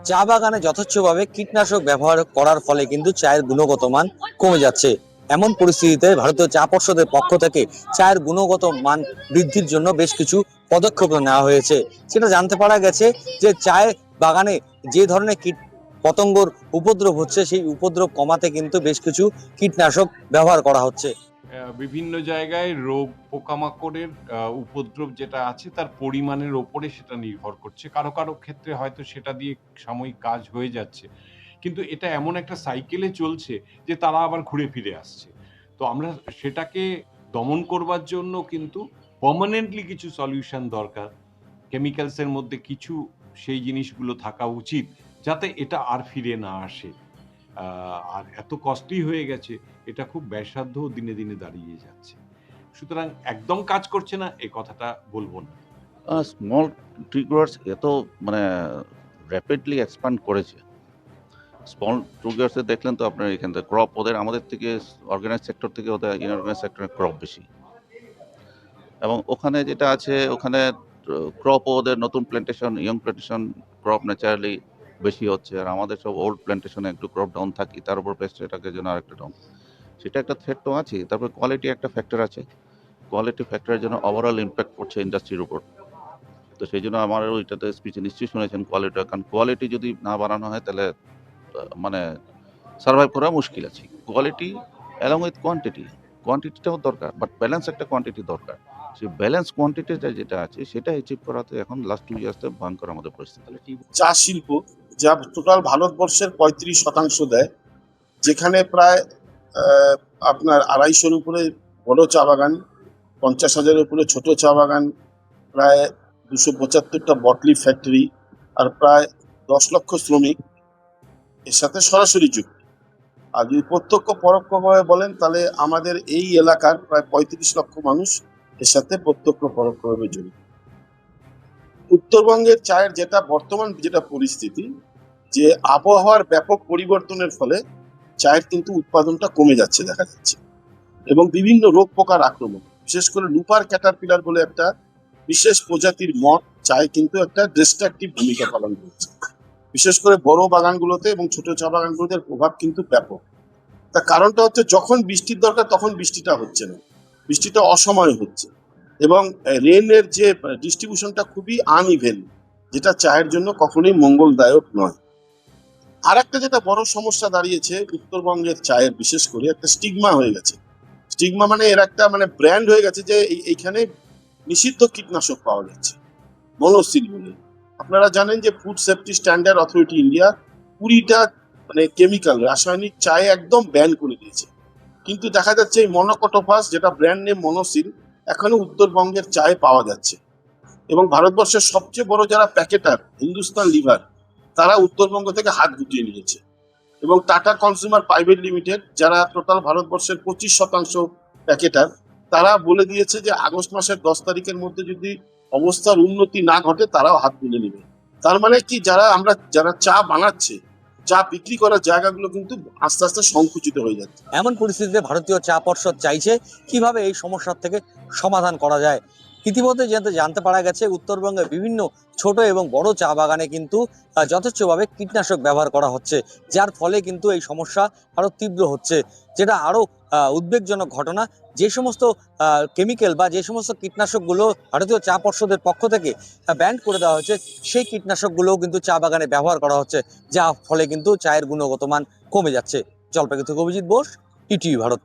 চা বাগানে যথেচ্ছভাবে কীটনাশক ব্যবহার করার ফলে কিন্তু চায়ের গুণগত মান কমে যাচ্ছে। এমন পরিস্থিতিতে ভারতীয় চা পর্ষদের পক্ষ থেকে চায়ের গুণগত মান বৃদ্ধির জন্য বেশ কিছু পদক্ষেপ নেওয়া হয়েছে। সেটা জানতে পারা গেছে যে চায়ের বাগানে যে ধরনের কীট পতঙ্গর উপদ্রব হচ্ছে সেই উপদ্রব কমাতে কিন্তু বেশ কিছু কীটনাশক ব্যবহার করা হচ্ছে। বিভিন্ন জায়গায় রোগ পোকামাকড়ের উপদ্রব যেটা আছে তার পরিমাণের ওপরে সেটা নির্ভর করছে। কারো কারো ক্ষেত্রে হয়তো সেটা দিয়ে সাময়িক কাজ হয়ে যাচ্ছে, কিন্তু এটা এমন একটা সাইকেলে চলছে যে তারা আবার ঘুরে ফিরে আসছে। তো আমরা সেটাকে দমন করবার জন্য কিন্তু পার্মানেন্টলি কিছু সলিউশন দরকার। কেমিক্যালসের মধ্যে কিছু সেই জিনিসগুলো থাকা উচিত যাতে এটা আর ফিরে না আসে। আর এত কস্টলি হয়ে গেছে, এটা খুব ব্যয়সাধ্য দিনে দিনে দাঁড়িয়ে যাচ্ছে। সুতরাং একদম কাজ করছে না এ কথাটা বলবো না। স্মল ট্রি গ্রোয়ার্স এত মানে র্যাপিডলি এক্সপ্যান্ড করেছে। স্মল ট্রি গ্রোয়ার্সে দেখলেন তো আপনার এখান থেকে ক্রপ ওদের আমাদের থেকে অর্গানাইজ সেক্টর থেকে ওদের ইনঅর্গানাইজ সেক্টরের ক্রপ বেশি, এবং ওখানে যেটা আছে ওখানে ক্রপ ওদের নতুন plantation young plantation crop naturally বেশি হচ্ছে, আর আমাদের সব ওল্ড প্ল্যান্টেশনে একটু ক্রপ ডাউন থাকি, তার উপর পেস্টেটাকে জন্য আরেকটা ডাউন, সেটা একটা থ্রেট তো আছে। তারপরে কোয়ালিটি একটা ফ্যাক্টর আছে, কোয়ালিটি ফ্যাক্টরের জন্য ওভারঅল ইম্প্যাক্ট পড়ছে ইন্ডাস্ট্রির উপর। তো সেই জন্য আমার ওইটাতে স্পিচে নিশ্চয়ই শুনেছেন কোয়ালিটি, কারণ কোয়ালিটি যদি না বাড়ানো হয় তাহলে মানে সার্ভাইভ করা মুশকিল আছে। কোয়ালিটি অ্যালং উইথ কোয়ান্টিটি, কোয়ান্টিটিটাও দরকার, বাট ব্যালেন্স একটা কোয়ান্টিটি দরকার। সেই ব্যালেন্স কোয়ান্টিটিটা যেটা আছে সেটা অ্যাচিভ করাতে এখন লাস্ট 2 ইয়ার্সে ভয়ঙ্কর আমাদের পরিস্থিতি। চা শিল্প যা টোটাল ভারতবর্ষের 35% দেয়, যেখানে প্রায় আপনার 250-এর উপরে বড় চা বাগান, 50,000-এর উপরে ছোট চা বাগান, প্রায় 275টা বটলি ফ্যাক্টরি, আর প্রায় 10 লক্ষ শ্রমিক এর সাথে সরাসরি যুক্ত। আর যদি প্রত্যক্ষ পরোক্ষভাবে বলেন তাহলে আমাদের এই এলাকার প্রায় 35 লক্ষ মানুষ এর সাথে প্রত্যক্ষ পরোক্ষভাবে জড়িত। উত্তরবঙ্গের চায়ের যেটা বর্তমান যেটা পরিস্থিতি, যে আবহাওয়ার ব্যাপক পরিবর্তনের ফলে চায়ের কিন্তু উৎপাদনটা কমে যাচ্ছে দেখা যাচ্ছে, এবং বিভিন্ন রোগ পোকার আক্রমণ, বিশেষ করে লুপার ক্যাটারপিলার বলে একটা বিশেষ প্রজাতির মথ চায় কিন্তু একটা ডিস্ট্রাকটিভ ভূমিকা পালন করছে, বিশেষ করে বড় বাগানগুলোতে এবং ছোট চা বাগানগুলোতে প্রভাব কিন্তু ব্যাপক। তার কারণটা হচ্ছে যখন বৃষ্টির দরকার তখন বৃষ্টিটা হচ্ছে না, বৃষ্টিটা অসময়ে হচ্ছে, এবং রেনের যে ডিস্ট্রিবিউশনটা খুবই আনইভেন, যেটা চায়ের জন্য কখনোই মঙ্গলদায়ক নয়। আর একটা যেটা বড় সমস্যা দাঁড়িয়েছে উত্তরবঙ্গের চায়ের, বিশেষ করে একটা স্টিগমা হয়ে গেছে। স্টিগমা মানে এর একটা ব্র্যান্ড হয়ে গেছে যে এইখানে নিষিদ্ধ কীটনাশক পাওয়া যাচ্ছে, মনোসিল বলে। আপনারা জানেন যে food safety standard authority India 20টা কেমিক্যাল রাসায়নিক চায়ে একদম ব্যান করে দিয়েছে, কিন্তু দেখা যাচ্ছে এই মনোকটোপাস যেটা ব্র্যান্ড নেম মনোসিল এখনো উত্তরবঙ্গের চায়ে পাওয়া যাচ্ছে। এবং ভারতবর্ষের সবচেয়ে বড় যারা প্যাকেটার হিন্দুস্তান লিভার, তারা উত্তরবঙ্গ থেকে হাত গুটিয়ে নিয়েছে, এবং টাটা কনজিউমার প্রাইভেট লিমিটেড যারা টোটাল ভারতবর্ষের 25% প্যাকেটার, তারা বলে দিয়েছে যে আগস্ট মাসের 10 তারিখের মধ্যে যদি অবস্থার উন্নতি না ঘটে তারাও হাত তুলে নেবে। তার মানে কি, যারা চা বানাচ্ছে, চা বিক্রি করার জায়গাগুলো কিন্তু আস্তে আস্তে সংকুচিত হয়ে যাচ্ছে। এমন পরিস্থিতিতে ভারতীয় চা পর্ষদ চাইছে কিভাবে এই সমস্যার থেকে সমাধান করা যায়। ইতিমধ্যে জানতে পারা গেছে উত্তরবঙ্গের বিভিন্ন ছোট এবং বড় চা বাগানে কিন্তু যথেচ্ছভাবে কীটনাশক ব্যবহার করা হচ্ছে, যার ফলে কিন্তু এই সমস্যা আরো তীব্র হচ্ছে। যেটা আরো উদ্বেগজনক ঘটনা, যে সমস্ত কেমিক্যাল বা যে সমস্ত কীটনাশকগুলো ভারতীয় চা পর্ষদের পক্ষ থেকে ব্যান করে দেওয়া হয়েছে, সেই কীটনাশকগুলোও কিন্তু চা বাগানে ব্যবহার করা হচ্ছে, যা ফলে কিন্তু চায়ের গুণগত মান কমে যাচ্ছে। জলপাইগুড়ি থেকে অভিজিৎ বোস, ইটিভি ভারত।